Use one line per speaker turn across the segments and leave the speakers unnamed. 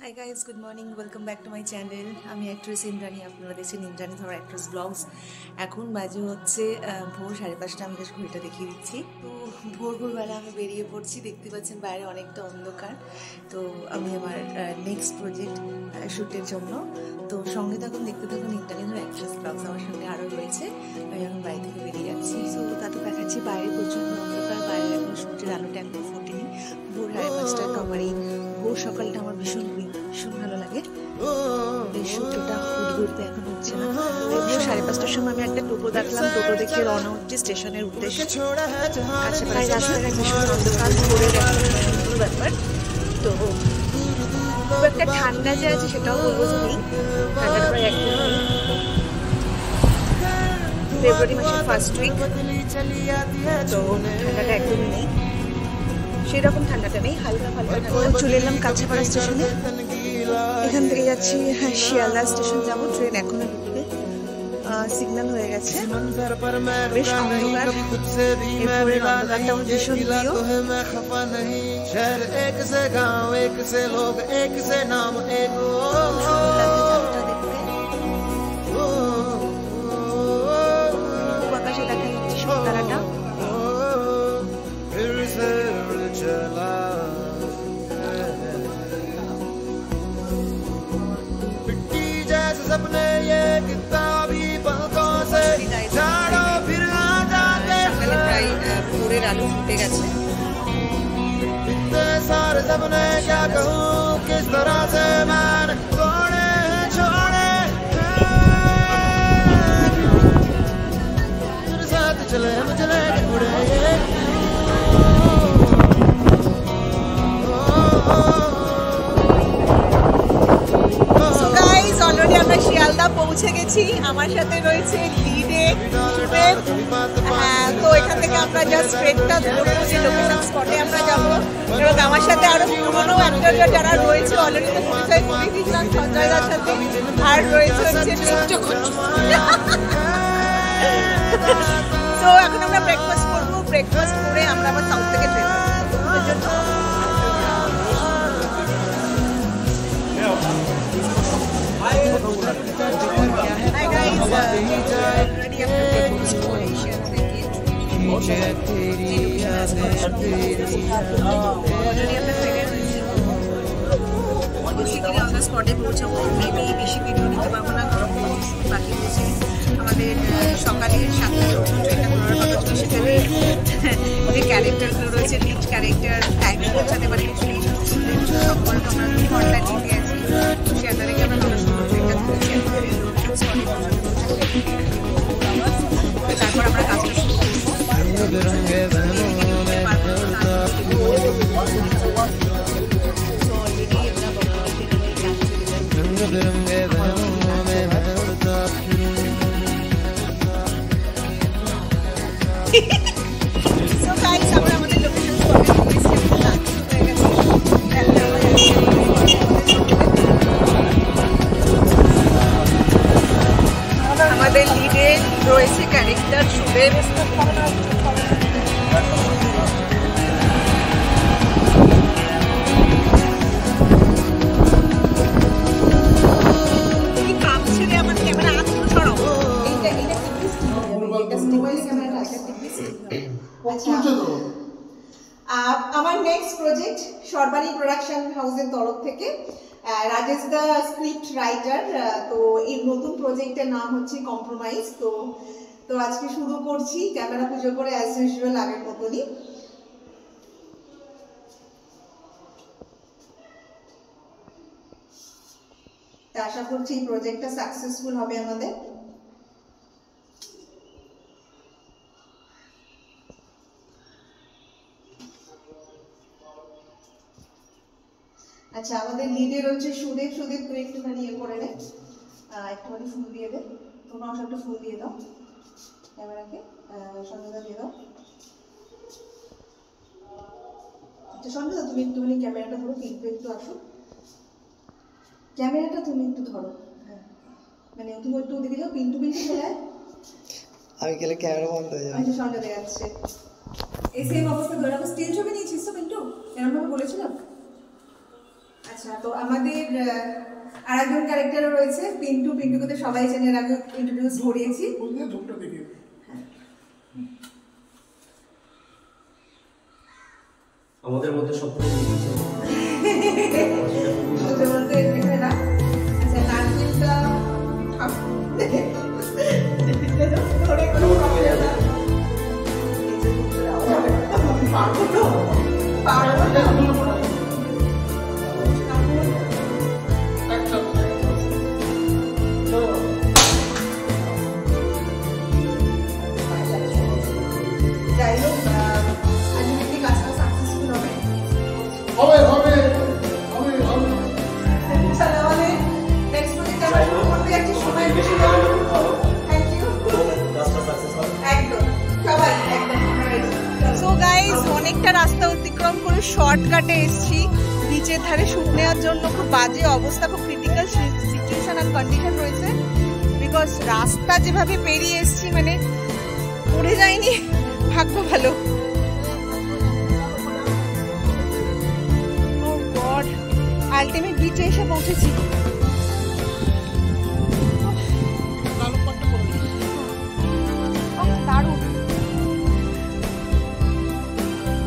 Hi guys, good morning, welcome back to my channel. আমি actress Indrani, আপনারা দেখছেন ইন্দ্রাণী ধর অ্যাক্ট্রেস ব্লগস। এখন বাজে হচ্ছে ভোর 5:30। আমি জাস্ট ঘড়িটা দেখিয়ে দিচ্ছি। তো ভোরবেলা আমি বেরিয়ে পড়ছি, দেখতে পাচ্ছেন বাইরে অনেকটা অন্ধকার। তো আমি আমার নেক্সট প্রজেক্ট শ্যুটের জন্য, তো সঙ্গে তখন দেখতে থাকুন ইন্দ্রাণী ধর অ্যাক্ট্রেস ব্লগস। আমার সঙ্গে আরও রয়েছে। আমি এখন বাড়ি থেকে বেরিয়ে যাচ্ছি। সো তাতে দেখাচ্ছি বাইরে প্রচণ্ড অন্ধকার, বাইরে এখন সূর্যের আলোটা একদম ফোটেনি। ভোর 5:30, তো আমার এই ভোর সকালটা আমার ভীষণ ভালো লাগে। এই সূর্যটা উঠতে এখন হচ্ছে না। ভোর 5:30টার সময় আমি একটা টোটো দেখলাম, টোটো দেখে রওনা হচ্ছে স্টেশনের উদ্দেশ্যে। আশেপাশে রাস্তাঘাট ভীষণ অন্ধকার, ভোরের একটা সুন্দর ব্যাপার। তো খুব একটা ঠান্ডা যে আছে সেটাও বলবো যে নেই, ঠান্ডাটা প্রায় একদম নেই। ফেব্রুয়ারি মাসের ফার্স্ট উইক, তো ঠান্ডাটা একদমই নেই, সেরকম ঠান্ডাটা নেই, হালকা হালকা ঠান্ডা। চলে এলাম কাঁচরাপাড়া স্টেশনে। এখান থেকে যাচ্ছি শিয়ালদা স্টেশন যাবো। ট্রেন এখনো ঢুকবে, সিগন্যাল হয়ে গেছে। বেশ অন্ধকার, এরপরে অন্ধকারটা আমার ভীষণ প্রিয়। খুব আকাশে দেখা যাচ্ছে সন্তারাটা।
सपने ये किताबी पलकों से झाड़ो फिर आ जाते
সকালে প্রায় ভোরের আলো ফুটে গেছে।
इतने सारे सपने क्या कहूँ किस तरह से मैंने तोड़े छोड़े तेरे साथ चले मुझे लेके उड़े
অলরেডি আমরা শিয়ালদা পৌঁছে গেছি। আমার সাথে রয়েছে লিডে। হ্যাঁ, তো এখান থেকে আমরা জাস্ট ট্রেনটা ধরবো, যে লোকেশন স্পটে আমরা যাবো। এবং আমার সাথে আরো পুরোনো অ্যাক্টর যারা রয়েছে অলরেডি পরিচয় করে দিয়েছিলাম সঞ্জয় দার সাথে, আর রয়েছে হচ্ছে তো এখন আমরা ব্রেকফাস্ট করবো। ব্রেকফাস্ট করে আমরা আবার সাউথ থেকে train Hi guys, already after taking inspiration, আমরা স্পটে পৌঁছাবো। মেবি বেশি ভিডিও নিতে পারবো না, বাকি রয়েছে আমাদের সকালে 7টায় ওঠার ট্রেনটা ধরার কথা ছিল। সেখানে যে ক্যারেক্টারগুলো রয়েছে, লিড ক্যারেক্টার টাইমে পৌঁছাতে পারি সকল আমরা 2 ঘন্টা জিতে আছি। সেটা থেকে আমরা ট্রেনটা ধরেছি, তারপর আমরা কাজটা শুরু করবো। আমাদের লিডে রয়েছে ক্যারেক্টার সুদেব। আমার নেক্সট প্রজেক্ট সরবারি প্রোডাকশন হাউসের তরফ থেকে, রাজেশ দা স্ক্রিপ্ট রাইটার। তো এই নতুন প্রজেক্টের নাম হচ্ছে কম্প্রোমাইজ। তো আজকে শুরু করছি ক্যামেরা পুজো করে, অ্যাজ ইউজুয়াল আগের মতনই। আশা করছি এই প্রজেক্টটা সাকসেসফুল হবে আমাদের। আচ্ছা, আমাদের লিডের হচ্ছে সুদেব। সুদেব তুই একটুখানি ইয়ে করে নে, একটুখানি ফুল দিয়ে দে। তোমরা একটা ফুল দিয়ে দাও ক্যামেরাকে, সঞ্জয়দা দিয়ে দাও। আচ্ছা সঞ্জয়দা, তুমি একটুখানি ক্যামেরাটা ধরো, কিন্তু একটু আসো, ক্যামেরাটা তুমি একটু ধরো। হ্যাঁ, মানে তুমি একটু ওদিকে যাও, পিন্টু চলে আয়।
আমি গেলে ক্যামেরা বন্ধ হয়ে যাবে।
আচ্ছা সঞ্জয় যাচ্ছে, এই সেম অবস্থা ধরে রাখো। স্টিল ছবি নিয়েছিস তো পিন্টু, এরকম ভাবে বলেছিলাম। আচ্ছা আচ্ছা, তো আমাদের আরেকজন ক্যারেক্টারও রয়েছে, পিন্টু। পিন্টুকে তো সবাই চেনে, এর আগে ইন্ট্রোডিউস করিয়েছি।
আমাদের মধ্যে সব
যাই হোক, আলটিমেটলি কাজটা সাকসেসফুল হবে। আমাদের নেক্সট প্রজেক্ট আমরা শুরু করতে যাচ্ছি, সময় বেশি দাও। থ্যাংক ইউ, একদম সবাই একদম। সো গাইস, অনেকটা রাস্তা অতিক্রম করে শর্টকাটে এসেছি বিচের ধারে শুট নেওয়ার জন্য। খুব বাজে অবস্থা, খুব ক্রিটিক্যাল সিচুয়েশন আর কন্ডিশন রয়েছে, বিকজ রাস্তা যেভাবে পেরিয়ে এসেছি, মানে পড়ে যায়নি, ভাগ্য ভালো। ও গড, আলটিমেট বিচে এসে পৌঁছেছি। দারুণ।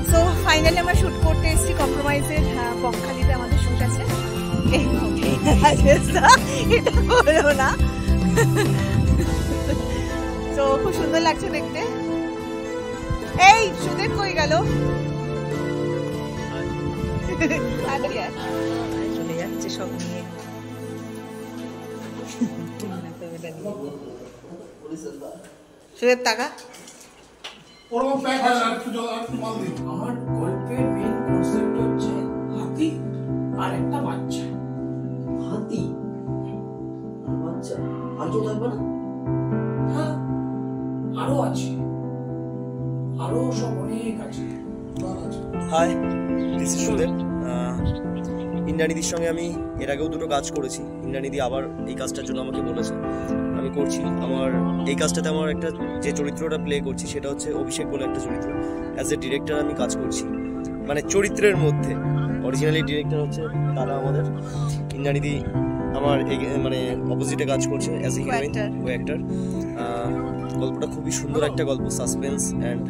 সো ফাইনালি আমরা শুট করতে এসেছি কম্প্রোমাইজের বকখালিতে। আমাদের শুট আছে। এটা করো না। তো খুব সুন্দর লাগছে দেখতে। এই সুদেব কই গেল? চলে যাচ্ছে সব নিয়ে। সুদেব টাকা
আমার গল্পের মেইন কনসেপ্ট হচ্ছে হাতি আর একটা বাচ্চা।
হাতি আর বাচ্চা, আর কেউ থাকবে না?
হ্যাঁ, আরো আছে, আরো সব অনেক আছে।
Hi, this is Sudeb. ইন্দ্রানীদির সঙ্গে আমি এর আগেও দুটো কাজ করেছি। ইন্দ্রানীদি আবার এই কাজটার জন্য আমাকে বলেছে, আমি করছি। আমার এই কাজটাতে আমার একটা যে চরিত্রটা প্লে করছি সেটা হচ্ছে অভিষেক বলে একটা চরিত্র। অ্যাজ এ ডিরেক্টর আমি কাজ করছি, মানে চরিত্রের মধ্যে। অরিজিনালি ডিরেক্টর হচ্ছে তারা আমাদের। ইন্দ্রানীদি আমার মানে অপোজিটে কাজ করছে as a heroine, co actor. গল্পটা খুবই সুন্দর একটা গল্প, সাসপেন্স অ্যান্ড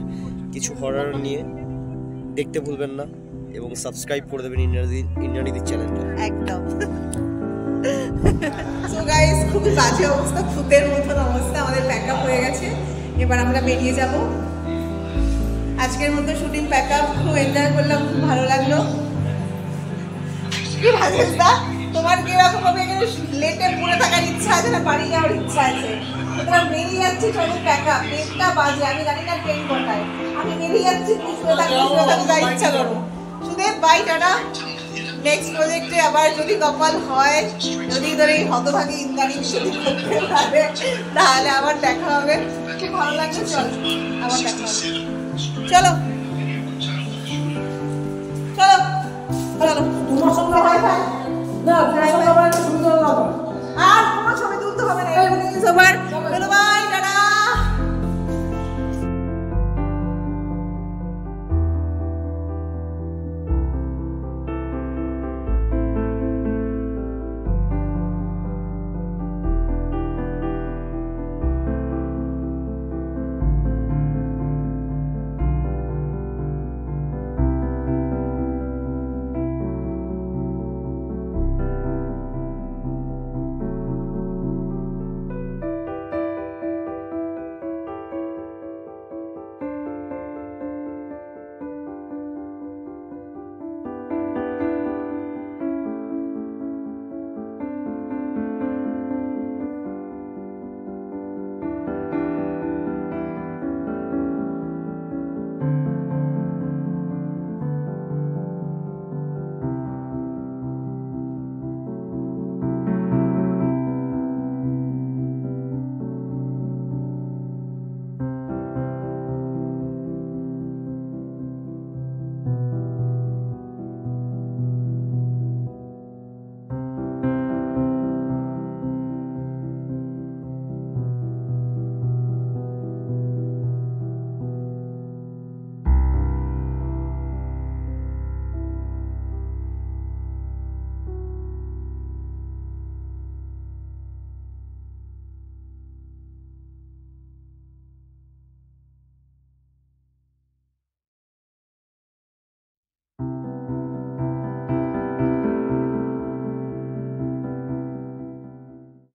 কিছু হরর নিয়ে। দেখতে ভুলবেন না এবং সাবস্ক্রাইব করে দেবেন ইন্দ্রানীদির চ্যানেলটা।
একদম। সো গাইস, খুবই বাজে অবস্থা, ভূতের মতন অবস্থা। আমাদের প্যাকআপ হয়ে গেছে, এবার আমরা বেরিয়ে যাব। আজকের মতো শুটিং প্যাকআপ খুব এনজয় করলাম, খুব ভালো লাগলো। কি ভাজেসদা, তোমার কি এরকম ভাবে এখানে লেটে পড়ে থাকার ইচ্ছা আছে না বাড়ি যাওয়ার ইচ্ছা আছে? তোমরা বেরিয়ে যাচ্ছি, চলো প্যাকআপ। 1টা বাজে, আমি জানি না ট্রেন কোথায়। আমি বেরিয়ে যাচ্ছি, খুশি থাকি যা ইচ্ছা করো। Sudeb by, tata. নেক্সট প্রজেক্টে আবার যদি কপাল হয়, যদি ধরে এই হতভাগী ইন্দ্রাণী যদি করতে পারে, তাহলে আবার দেখা হবে। খুব ভালো লাগছে, চল আবার দেখা হবে। চলো চলো চলো, তোমার সঙ্গে না